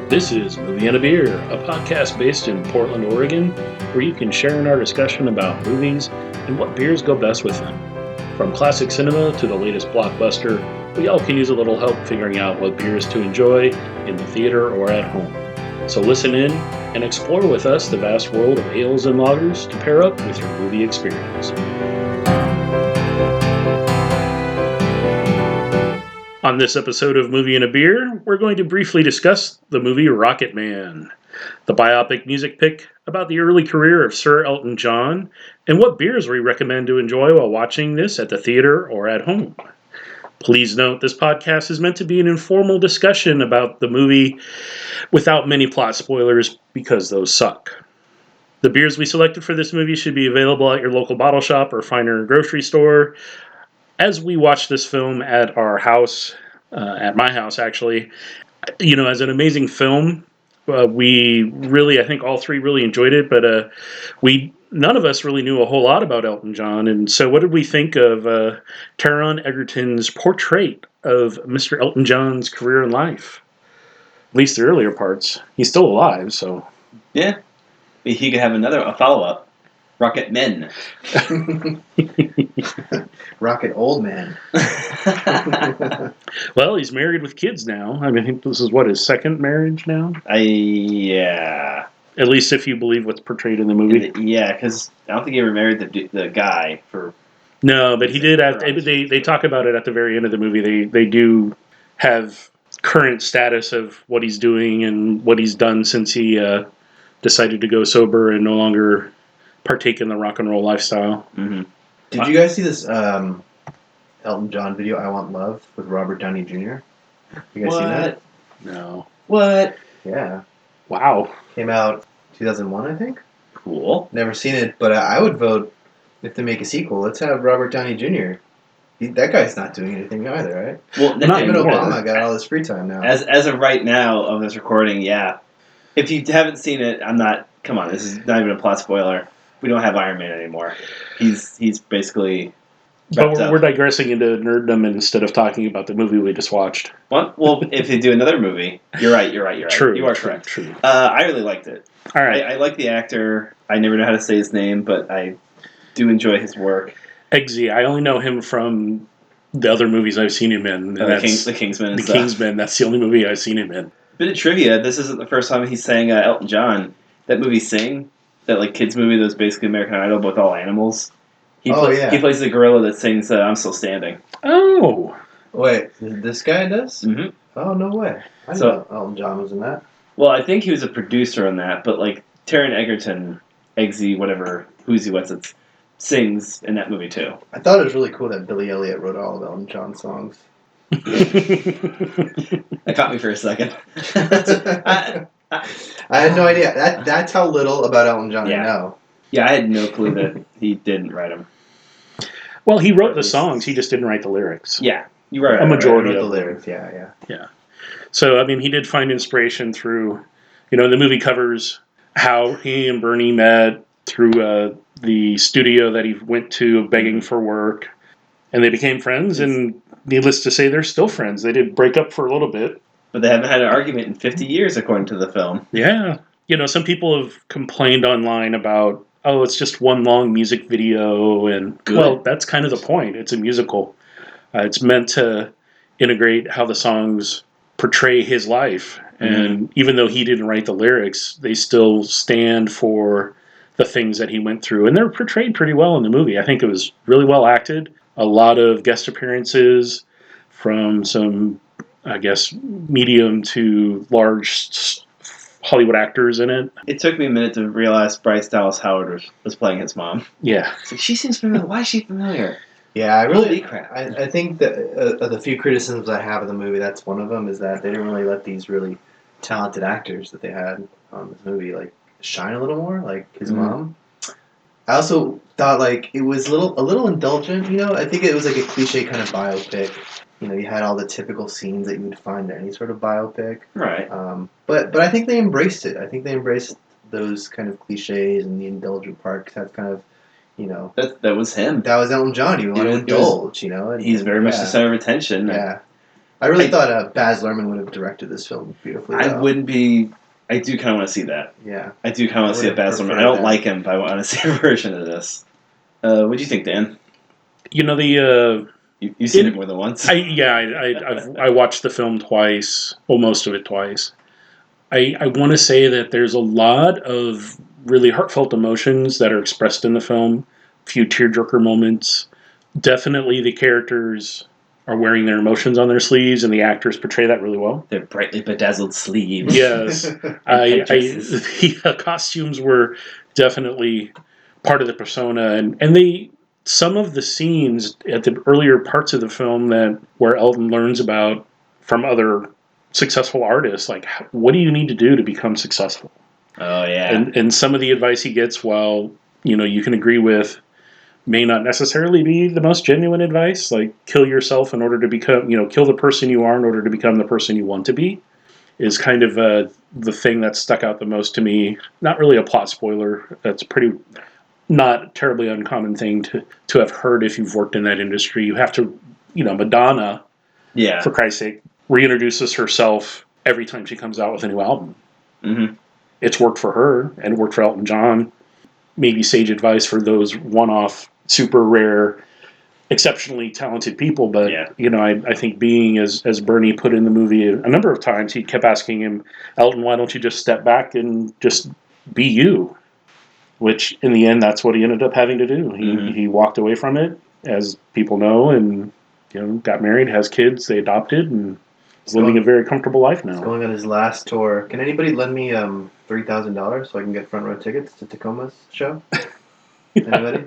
This is Movie and a Beer, a podcast based in Portland, Oregon, where you can share in our discussion about movies and what beers go best with them. From classic cinema to the latest blockbuster, we all can use a little help figuring out what beers to enjoy in the theater or at home. So listen in and explore with us the vast world of ales and lagers to pair up with your movie experience. On this episode of Movie and a Beer, we're going to briefly discuss the movie Rocketman, the biopic music pick about the early career of Sir Elton John, and what beers we recommend to enjoy while watching this at the theater or at home. Please note this podcast is meant to be an informal discussion about the movie without many plot spoilers because those suck. The beers we selected for this movie should be available at your local bottle shop or finer grocery store. As we watched this film at our house, at my house actually, as an amazing film, we really, I think all three really enjoyed it, but none of us really knew a whole lot about Elton John. And so what did we think of Taron Egerton's portrait of Mr. Elton John's career and life? At least the earlier parts. He's still alive, so. Yeah. He could have a follow-up. Rocketman. Rocket Old Man. Well, he's married with kids now. I mean, I think this is his second marriage now? Yeah. At least if you believe what's portrayed in the movie. Yeah, because I don't think he ever married the guy for... No, but he did. They talk about it at the very end of the movie. They do have current status of what he's doing and what he's done since he decided to go sober and no longer partake in the rock and roll lifestyle. Mm-hmm. Did you guys see this Elton John video, I Want Love, with Robert Downey Jr.? You guys seen that? No. What? Yeah. Wow. Came out 2001, I think. Cool. Never seen it, but I would vote if they make a sequel. Let's have Robert Downey Jr. That guy's not doing anything either, right? Well, not even anymore. Obama got all this free time now. As of right now of this recording, yeah. If you haven't seen it, come on, this is not even a plot spoiler. We don't have Iron Man anymore. He's basically... But we're digressing into nerddom instead of talking about the movie we just watched. What? Well, if they do another movie, you're right. True. You are correct. True. I really liked it. All right. I like the actor. I never know how to say his name, but I do enjoy his work. Eggsy. I only know him from the other movies I've seen him in. The Kingsman. The Kingsman. That's the only movie I've seen him in. Bit of trivia. This isn't the first time he's sang Elton John. That movie Sing, that kids movie that was basically American Idol but with all animals. He plays the gorilla that sings I'm Still Standing. Oh. Wait, this guy does? Mm-hmm. Oh, no way. I know Elton John was in that. Well, I think he was a producer on that, but Taron Egerton, Eggsy, whatever, Whoozy What's It, sings in that movie too. I thought it was really cool that Billy Elliot wrote all of Elton John's songs. That caught me for a second. I had no idea. That's how little about Elton John I know. Yeah, I had no clue that he didn't write them. Well, he wrote the songs. He just didn't write the lyrics. Yeah, you were right. A majority of the lyrics. Yeah. So, I mean, he did find inspiration through, the movie covers how he and Bernie met through the studio that he went to begging for work, and they became friends. And needless to say, they're still friends. They did break up for a little bit. But they haven't had an argument in 50 years, according to the film. Yeah. Some people have complained online about, it's just one long music video. And, well, that's kind of the point. It's a musical. It's meant to integrate how the songs portray his life. And even though he didn't write the lyrics, they still stand for the things that he went through. And they're portrayed pretty well in the movie. I think it was really well acted. A lot of guest appearances from some, I guess, medium to large Hollywood actors in it. It took me a minute to realize Bryce Dallas Howard was playing his mom. Yeah. She seems familiar. Why is she familiar? Yeah, Holy crap. I think that of the few criticisms I have of the movie, that's one of them, is that they didn't really let these really talented actors that they had on this movie shine a little more, like his mom. I also thought it was a little indulgent, I think it was a cliche kind of biopic. You had all the typical scenes that you would find in any sort of biopic. Right. But I think they embraced it. I think they embraced those kind of cliches and the indulgent part, because that's kind of, That was him. That was Elton John. He wanted to indulge, and he's very much the center of attention. Yeah. I really thought Baz Luhrmann would have directed this film beautifully. I wouldn't be. I do kind of want to see that. Yeah. I do kind of want to see a Baz Luhrmann. I don't like him, but I want to see a version of this. What do you think, Dan? You've seen it more than once. I watched the film twice, well, most of it twice. I want to say that there's a lot of really heartfelt emotions that are expressed in the film. A few tearjerker moments. Definitely the characters are wearing their emotions on their sleeves, and the actors portray that really well. Their brightly bedazzled sleeves. Yes. The costumes were definitely part of the persona, and some of the scenes at the earlier parts of the film where Elton learns about from other successful artists, like what do you need to do to become successful? Oh yeah. And some of the advice he gets, while you can agree with, may not necessarily be the most genuine advice. Like kill yourself in order to become, kill the person you are in order to become the person you want to be, is kind of the thing that stuck out the most to me. Not really a plot spoiler. That's pretty not terribly uncommon thing to have heard if you've worked in that industry. You have to, Madonna, for Christ's sake, reintroduces herself every time she comes out with a new album. Mm-hmm. It's worked for her, and it worked for Elton John. Maybe sage advice for those one-off, super rare, exceptionally talented people. But, I think being, as Bernie put in the movie a number of times, he kept asking him, Elton, why don't you just step back and just be you? Which, in the end, that's what he ended up having to do. He walked away from it, as people know, and got married, has kids, they adopted, and is living a very comfortable life now. He's going on his last tour. Can anybody lend me $3,000 so I can get front row tickets to Tacoma's show? Anybody?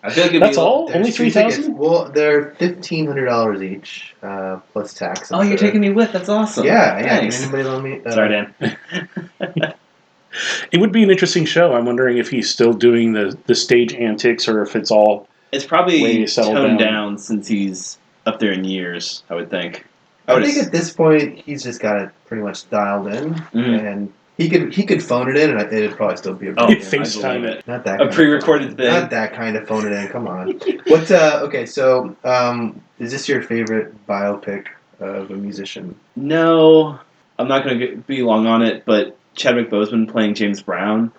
I feel like that's all? Only $3,000? Well, they're $1,500 each, plus tax. Oh, you're taking me with. That's awesome. Yeah. Thanks. Can anybody lend me? Sorry, Dan. It would be an interesting show. I'm wondering if he's still doing the stage antics or if it's all. It's probably toned down since he's up there in years, I would think. I think at this point he's just got it pretty much dialed in, and he could phone it in, and it'd probably still be a FaceTime it. Not that a pre-recorded thing. Not that kind of phone it in. Come on. What? Okay, so is this your favorite biopic of a musician? No, I'm not going to be long on it, but Chadwick Boseman playing James Brown.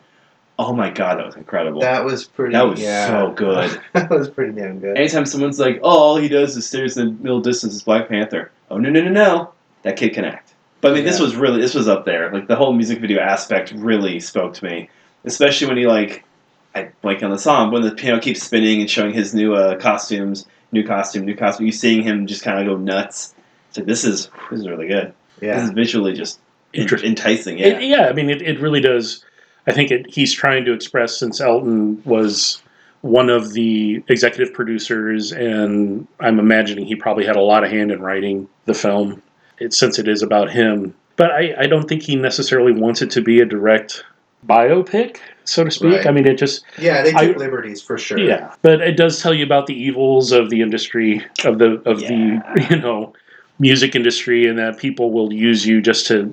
Oh my god, that was incredible. That was pretty. That was so good. That was pretty damn good. Anytime someone's like, "Oh, all he does is stares in the middle distance as Black Panther." Oh no, that kid can act. But I mean, this was up there. Like the whole music video aspect really spoke to me, especially when he I blank on the song when the piano keeps spinning and showing his new costumes, new costume. You seeing him just kind of go nuts. So this is really good. Yeah, this is visually just enticing. Yeah, I mean, it really does. I think he's trying to express, since Elton was one of the executive producers, and I'm imagining he probably had a lot of hand in writing the film, since it is about him. But I don't think he necessarily wants it to be a direct biopic, so to speak. Right. I mean, it just... Yeah, they took liberties, for sure. Yeah, but it does tell you about the evils of the industry, of the music industry, and that people will use you just to,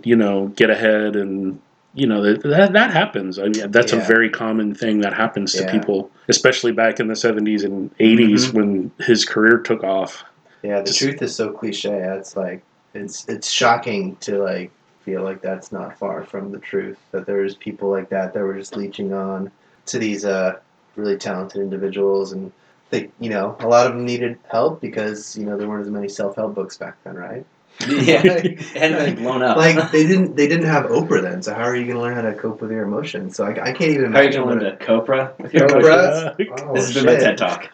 get ahead, and... that happens. I mean, that's a very common thing that happens to people, especially back in the 70s and 80s when his career took off. Yeah, the truth is so cliche. It's it's shocking to feel like that's not far from the truth. That there's people like that were just leeching on to these really talented individuals, and they, a lot of them needed help because there weren't as many self-help books back then, right? Yeah, it hadn't been blown up. They didn't have Oprah then, so how are you going to learn how to cope with your emotions? So I can't even imagine. How are you going to learn to Copra with your emotions? This has been my TED Talk.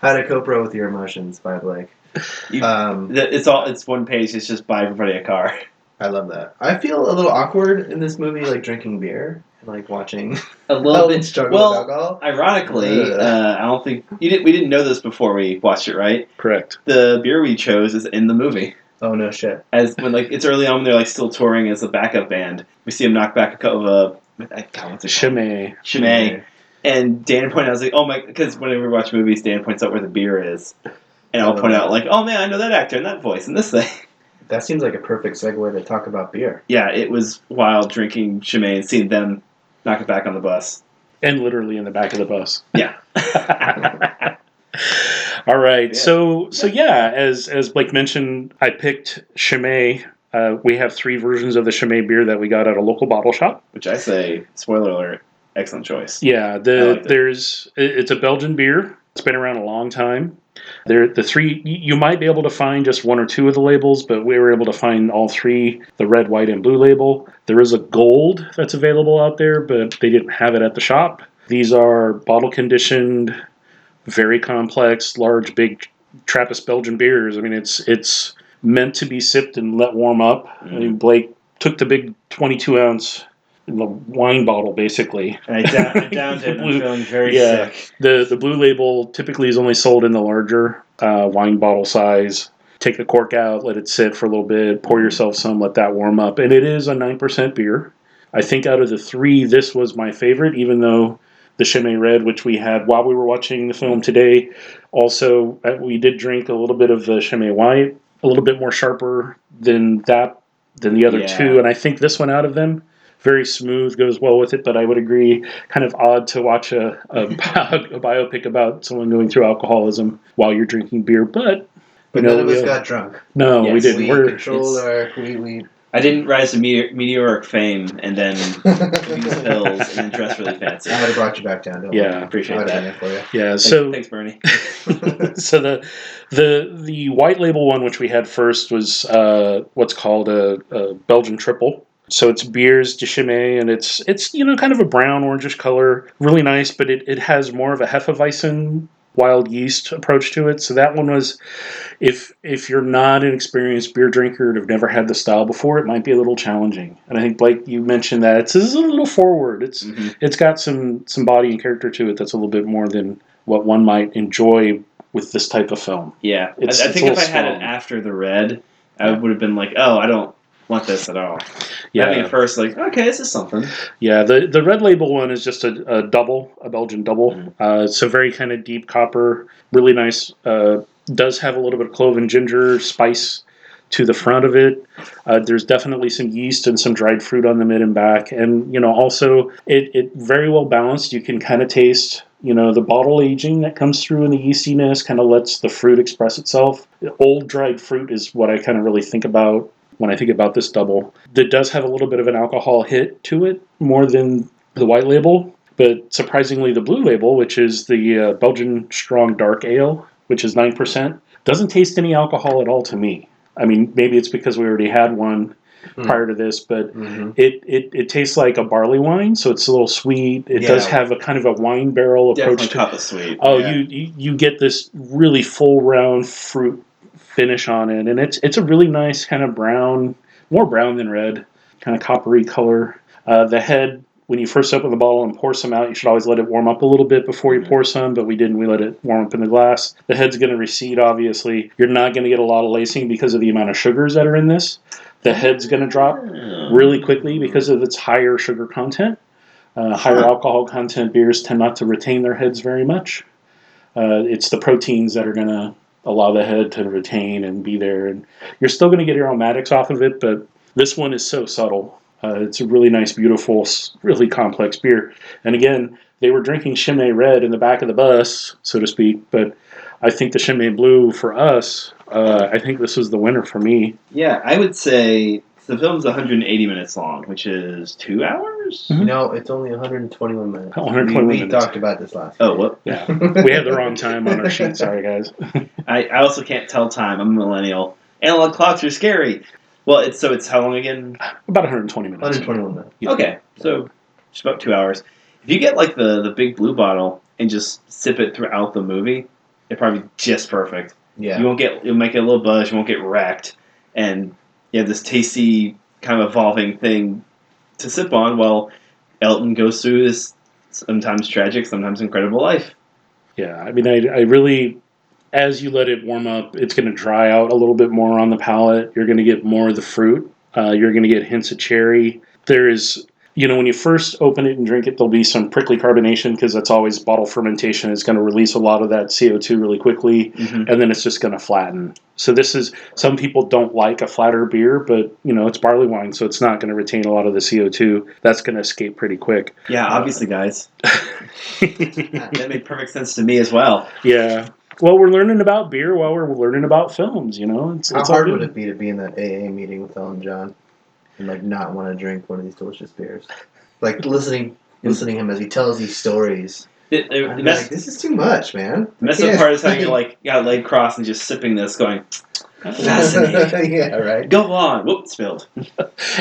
How to Copra with your emotions by Blake. It's one page. It's just buy everybody a car. I love that. I feel a little awkward in this movie, drinking beer and watching a little bit struggle with alcohol. Ironically, I don't think we didn't know this before we watched it, right? Correct. The beer we chose is in the movie. Oh no shit! As when it's early on, when they're still touring as a backup band. We see them knock back a couple of what's it called? Chimay. And Dan pointed out, I was oh my, because whenever we watch movies, Dan points out where the beer is, and I'll point out oh man, I know that actor and that voice and this thing. That seems like a perfect segue to talk about beer. Yeah, it was wild drinking Chimay and seeing them knock it back on the bus. And literally in the back of the bus. Yeah. All right. Yeah. So yeah, as Blake mentioned, I picked Chimay. We have 3 versions of the Chimay beer that we got at a local bottle shop. Which I say, spoiler alert, excellent choice. Yeah, I liked it. it's a Belgian beer. It's been around a long time. The 3 you might be able to find just 1 or 2 of the labels, but we were able to find all 3, the red, white, and blue label. There is a gold that's available out there, but they didn't have it at the shop. These are bottle conditioned, very complex, large, big Trappist Belgian beers. I mean, it's meant to be sipped and let warm up. I mean, Blake took the big 22-ounce wine bottle, basically. And I downed it, and I'm feeling very Yeah, sick. the blue label typically is only sold in the larger wine bottle size. Take the cork out, let it sit for a little bit, pour yourself some, let that warm up. And it is a 9% beer. I think out of the 3, this was my favorite, even though the Chimay Red, which we had while we were watching the film today, also we did drink a little bit of the Chimay White, a little bit more sharper than the other 2. And I think this one out of them, very smooth, goes well with it, but I would agree, kind of odd to watch a biopic about someone going through alcoholism while you're drinking beer, but none of us got drunk. No, we Yes. didn't. We controlled our... I didn't rise to meteoric fame and then use pills and then dress really fancy. I would have brought you back down. Don't Yeah, worry. Appreciate I would have that. been there for you. Yeah, so Thanks, Bernie. so the white label one, which we had first, was what's called a Belgian triple. So it's beers de Chimay, and it's kind of a brown orangish color, really nice, but it has more of a Hefeweizen wild yeast approach to it. So that one was, if you're not an experienced beer drinker and have never had the style before, it might be a little challenging. And I think, Blake, you mentioned that it's a little forward. It's got some body and character to it that's a little bit more than what one might enjoy with this type of film. Yeah, I think if I had it after the red, I would have been like, oh, I don't want this at all. Yeah. Having it first, like, okay, this is something. Yeah, the red label one is just a double, a Belgian double. It's a very kind of deep copper, really nice. Does have a little bit of clove and ginger spice to the front of it. There's definitely some yeast and some dried fruit on the mid and back, and also it very well balanced. You can kind of taste the bottle aging that comes through in the yeastiness, kind of lets the fruit express itself. Old dried fruit is what I kind of really think about when I think about this double. That does have a little bit of an alcohol hit to it, more than the white label, but surprisingly the blue label, which is the Belgian Strong Dark Ale, which is 9%, doesn't taste any alcohol at all to me. I mean, maybe it's because we already had one prior to this, but it tastes like a barley wine, so it's a little sweet. It does have a kind of a wine barrel approach Definitely cup of sweet. Oh, yeah. you get this really full round fruit finish on it, and it's a really nice kind of brown, more brown than red, kind of coppery color. The head, when you first open the bottle and pour some out, you should always let it warm up a little bit before you pour some, but we didn't. We let it warm up in the glass. The head's going to recede, obviously. You're not going to get a lot of lacing because of the amount of sugars that are in this. The head's going to drop really quickly because of its higher sugar content. Higher alcohol content beers tend not to retain their heads very much. It's the proteins that are going to allow the head to retain and be there. And you're still going to get aromatics off of it, but this one is so subtle. It's a really nice, beautiful, really complex beer. And again, they were drinking Chimay Red in the back of the bus, so to speak, but I think the Chimay Blue, for us, I think this was the winner for me. Yeah, I would say the film's 180 minutes long, which is 2 hours? No, it's only 121 minutes. 121 we minutes. talked about this last Oh, what? Yeah. We have the wrong time on our sheet. Sorry, guys. I also can't tell time. I'm a millennial. Analog clocks are scary. Well, it's how long again? About 120 minutes. 121 minutes. Yeah. Okay, so just about 2 hours. If you get like the big blue bottle and just sip it throughout the movie, it'd probably be just perfect. Yeah. You'll make it a little buzz. You won't get wrecked, and you have this tasty kind of evolving thing to sip on while Elton goes through this sometimes tragic, sometimes incredible life. Yeah, I mean, I really, as you let it warm up, it's going to dry out a little bit more on the palate. You're going to get more of the fruit. You're going to get hints of cherry. There is, when you first open it and drink it, there'll be some prickly carbonation because that's always bottle fermentation. It's going to release a lot of that CO2 really quickly, and then it's just going to flatten. So some people don't like a flatter beer, but, it's barley wine, so it's not going to retain a lot of the CO2. That's going to escape pretty quick. Yeah, obviously, guys. That made perfect sense to me as well. Yeah. Well, we're learning about beer while we're learning about films. It's How all hard good. would it be to be in that AA meeting with Elton John and like not want to drink one of these delicious beers? Like listening him as he tells these stories. I'm like, this is too much, man. The messed up part is how you're like got leg crossed and just sipping this, going fascinating. Yeah, right. Go on. Whoop, spilled.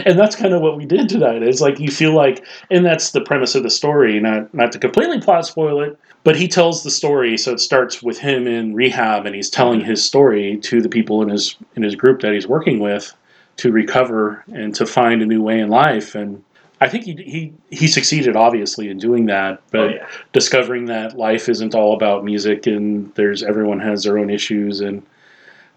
And that's kind of what we did tonight. It's like you feel like, and that's the premise of the story. Not to completely plot spoil it, but he tells the story. So it starts with him in rehab, and he's telling his story to the people in his group that he's working with to recover and to find a new way in life. And I think he succeeded, obviously, in doing that. But discovering that life isn't all about music, and everyone has their own issues, and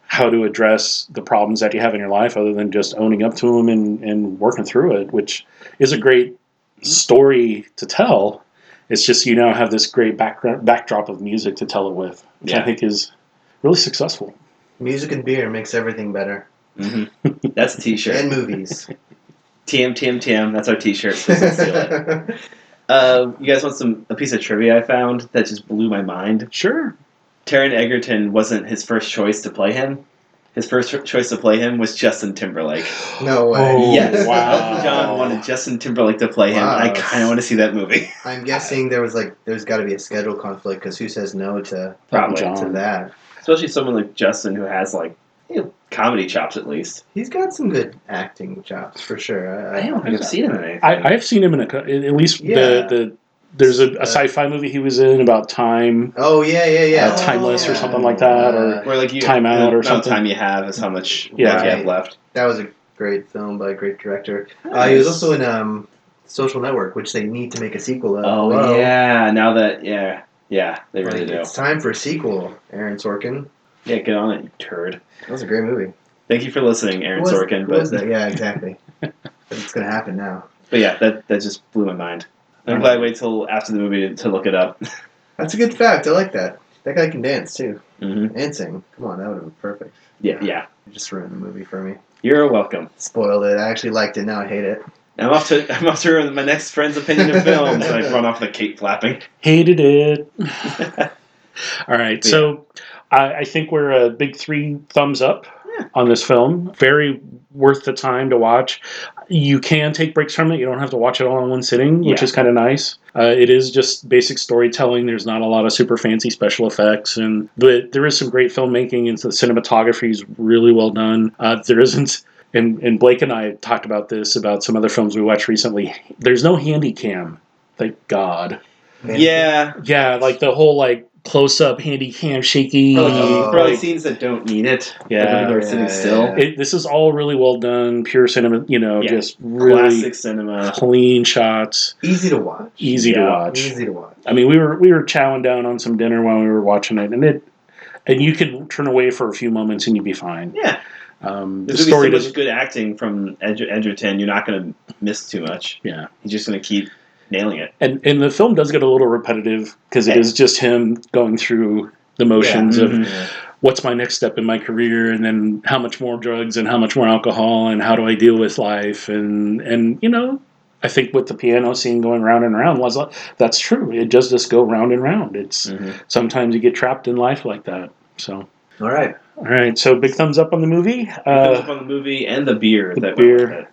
how to address the problems that you have in your life other than just owning up to them and working through it, which is a great story to tell. It's just you now have this great backdrop of music to tell it with, which I think is really successful. Music and beer makes everything better. Mm-hmm. That's a t-shirt. And movies. TM. That's our t-shirt. Please don't steal it. You guys want a piece of trivia I found that just blew my mind? Sure. Taron Egerton wasn't his first choice to play him. His first choice to play him was Justin Timberlake. No way. Oh, yes. wow. Elton John wanted Justin Timberlake to play him, and I kind of want to see that movie. I'm guessing there's got to be a schedule conflict because who says no to that? Especially someone like Justin who has comedy chops at least. He's got some good acting chops for sure. I don't think I've seen him in anything. I've seen him in at least there's a sci-fi movie he was in about time. Oh yeah. Timeless or something like that, or like Time Out or something. The time you have is how much you have left. That was a great film by a great director. He was also in Social Network, which they need to make a sequel of. Oh yeah, now that they really do. It's time for a sequel, Aaron Sorkin. Yeah, get on it, you turd. That was a great movie. Thank you for listening, Aaron Sorkin. Who was that? Yeah, exactly. But it's gonna happen now. But yeah, that just blew my mind. I'm glad I waited till after the movie to look it up. That's a good fact. I like that. That guy can dance too. Mm-hmm. And sing. Come on, that would have been perfect. Yeah. You just ruined the movie for me. You're welcome. Spoiled it. I actually liked it. Now I hate it. I'm off to ruin my next friend's opinion of films, and I run off with a cape flapping. Hated it. All right, so I think we're a big 3 thumbs up on this film. Very worth the time to watch. You can take breaks from it. You don't have to watch it all in one sitting, which is kind of nice. It is just basic storytelling. There's not a lot of super fancy special effects, but there is some great filmmaking, and the cinematography is really well done. There isn't, and Blake and I talked about this, about some other films we watched recently. There's no handy cam, thank God. Yeah, like the whole close-up handy cam shaky. For scenes that don't need it. Yeah. People are sitting still. This is all really well done. Pure cinema, just really classic cinema. Clean shots. Easy to watch. Easy to watch. I mean, we were chowing down on some dinner while we were watching it, and you could turn away for a few moments and you'd be fine. Yeah. There's going to be so much good acting from Egerton. You're not going to miss too much. Yeah. He's just going to keep nailing it. And the film does get a little repetitive because it is just him going through the motions of what's my next step in my career, and then how much more drugs and how much more alcohol and how do I deal with life, and I think with the piano scene going round and round, that's true. It does just go round and round. It's sometimes you get trapped in life like that. So all right. So big thumbs up on the movie. Thumbs up on the movie and the beer.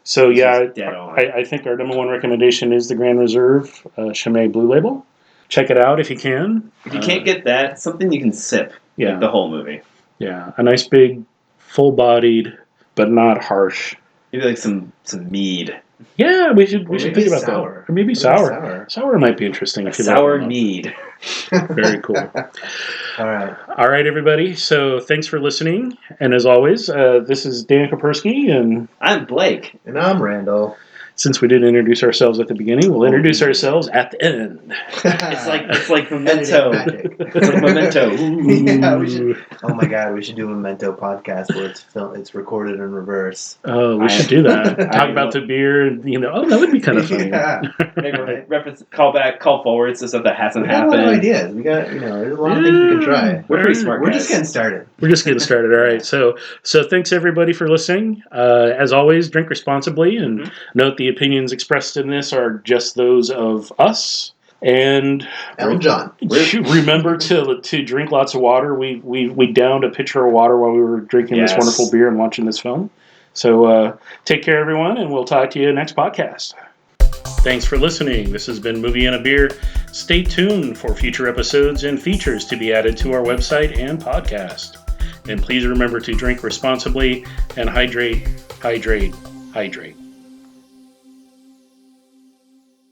So I think our number 1 recommendation is the Grand Reserve Chimay Blue Label. Check it out if you can. If you can't get that, something you can sip. The whole movie. Yeah, a nice big, full-bodied, but not harsh. Maybe some mead. Yeah, we should think about sour. that. Or maybe sour. Sour might be interesting. If you sour mead. Very cool. All right, everybody. So thanks for listening. And as always, this is Dan Kopersky, and I'm Blake. And I'm Randall. Since we didn't introduce ourselves at the beginning, we'll introduce ourselves at the end. It's like Memento. It's like Memento. Yeah, oh my God, we should do a Memento podcast where it's recorded in reverse. Oh, we should do that. Talk about the beer. That would be kind of funny. Maybe reference, call forwards to stuff that hasn't happened. We got a lot of ideas. We got there's a lot of things we can try. We're pretty smart. We're just getting started. All right. So thanks everybody for listening. As always, drink responsibly, and note the opinions expressed in this are just those of us. And Elton John. remember to drink lots of water. We downed a pitcher of water while we were drinking this wonderful beer and watching this film. So take care, everyone, and we'll talk to you next podcast. Thanks for listening. This has been Movie and a Beer. Stay tuned for future episodes and features to be added to our website and podcast. And please remember to drink responsibly and hydrate, hydrate, hydrate.